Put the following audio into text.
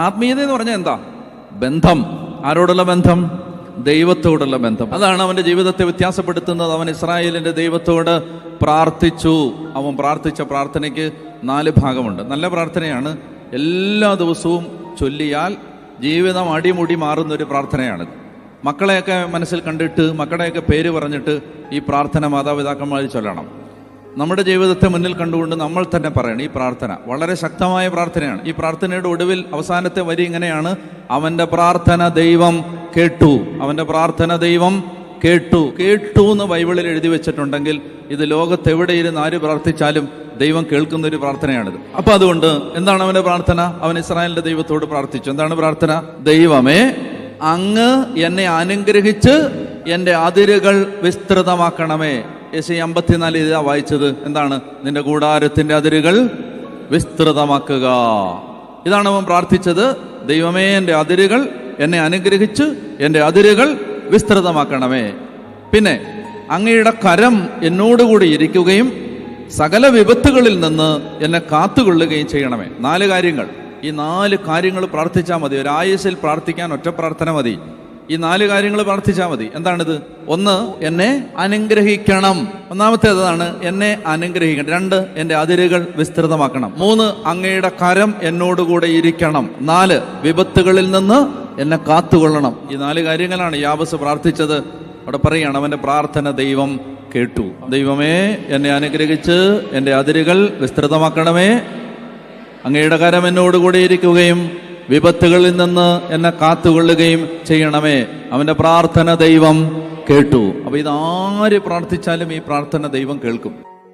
ആത്മീയത എന്ന് പറഞ്ഞാൽ എന്താ? ബന്ധം. ആരോടുള്ള ബന്ധം? ദൈവത്തോടുള്ള ബന്ധം. അതാണ് അവൻ്റെ ജീവിതത്തെ വ്യത്യാസപ്പെടുത്തുന്നത്. അവൻ ഇസ്രായേലിൻ്റെ ദൈവത്തോട് പ്രാർത്ഥിച്ചു. അവൻ പ്രാർത്ഥിച്ച പ്രാർത്ഥനയ്ക്ക് 4 ഭാഗമുണ്ട്. നല്ല പ്രാർത്ഥനയാണ്. എല്ലാ ദിവസവും ചൊല്ലിയാൽ ജീവിതം അടിമുടി മാറുന്നൊരു പ്രാർത്ഥനയാണിത്. മക്കളെയൊക്കെ മനസ്സിൽ കണ്ടിട്ട് മക്കളുടെയൊക്കെ പേര് പറഞ്ഞിട്ട് ഈ പ്രാർത്ഥന മാതാപിതാക്കന്മാർ ചൊല്ലണം. നമ്മുടെ ജീവിതത്തെ മുന്നിൽ കണ്ടുകൊണ്ട് നമ്മൾ തന്നെ പറയണം. ഈ പ്രാർത്ഥന വളരെ ശക്തമായ പ്രാർത്ഥനയാണ്. ഈ പ്രാർത്ഥനയുടെ ഒടുവിൽ അവസാനത്തെ വരി ഇങ്ങനെയാണ്: അവൻ്റെ പ്രാർത്ഥന ദൈവം കേട്ടു. അവൻ്റെ പ്രാർത്ഥന ദൈവം കേട്ടു. കേട്ടു എന്ന് ബൈബിളിൽ എഴുതി വെച്ചിട്ടുണ്ടെങ്കിൽ ഇത് ലോകത്തെവിടെ ഇരുന്ന് ആര് പ്രാർത്ഥിച്ചാലും ദൈവം കേൾക്കുന്ന ഒരു പ്രാർത്ഥനയാണിത്. അപ്പൊ അതുകൊണ്ട് എന്താണ് അവൻ്റെ പ്രാർത്ഥന? അവൻ ഇസ്രായേലിന്റെ ദൈവത്തോട് പ്രാർത്ഥിച്ചു. എന്താണ് പ്രാർത്ഥന? ദൈവമേ, അങ്ങ് എന്നെ അനുഗ്രഹിച്ച് എൻ്റെ അതിരുകൾ വിസ്തൃതമാക്കണമേ. യെശയ്യാ 54 ഇതാ വായിച്ചത്. എന്താണ്? നിന്റെ കൂടാരത്തിന്റെ അതിരുകൾ വിസ്തൃതമാക്കുക. ഇതാണ് അവൻ പ്രാർത്ഥിച്ചത്. ദൈവമേ, എൻ്റെ അതിരുകൾ എന്നെ അനുഗ്രഹിച്ച് എൻ്റെ അതിരുകൾ വിസ്തൃതമാക്കണമേ. പിന്നെ അങ്ങയുടെ കരം എന്നോടുകൂടി ഇരിക്കുകയും സകല വിപത്തുകളിൽ നിന്ന് എന്നെ കാത്തുകൊള്ളുകയും ചെയ്യണമേ. 4 കാര്യങ്ങൾ. ഈ 4 കാര്യങ്ങൾ പ്രാർത്ഥിച്ചാൽ മതി. ഒരു ആയുസ്സിൽ പ്രാർത്ഥിക്കാൻ ഒറ്റ പ്രാർത്ഥന മതി. ഈ 4 കാര്യങ്ങൾ പ്രാർത്ഥിച്ചാൽ മതി. എന്താണിത്? 1, എന്നെ അനുഗ്രഹിക്കണം. ഒന്നാമത്തേതാണ് എന്നെ അനുഗ്രഹിക്കണം. 2, എൻ്റെ അതിരുകൾ വിസ്തൃതമാക്കണം. 3, അങ്ങയുടെ കരം എന്നോടുകൂടെ ഇരിക്കണം. 4, വിപത്തുകളിൽ നിന്ന് എന്നെ കാത്തുകൊള്ളണം. ഈ 4 കാര്യങ്ങളാണ് യാബസ് പ്രാർത്ഥിച്ചത്. അവിടെ പറയുകയാണ് അവൻ്റെ പ്രാർത്ഥന ദൈവം കേട്ടു. ദൈവമേ, എന്നെ അനുഗ്രഹിച്ച് എൻ്റെ അതിരുകൾ വിസ്തൃതമാക്കണമേ. അങ്ങയുടെ കരം എന്നോടുകൂടി ഇരിക്കുകയും വിപത്തുകളിൽ നിന്ന് എന്നെ കാത്തുകൊള്ളുകയും ചെയ്യണമേ. അവൻ്റെ പ്രാർത്ഥന ദൈവം കേട്ടു. അപ്പൊ ഇതാര് പ്രാർത്ഥിച്ചാലും ഈ പ്രാർത്ഥന ദൈവം കേൾക്കും.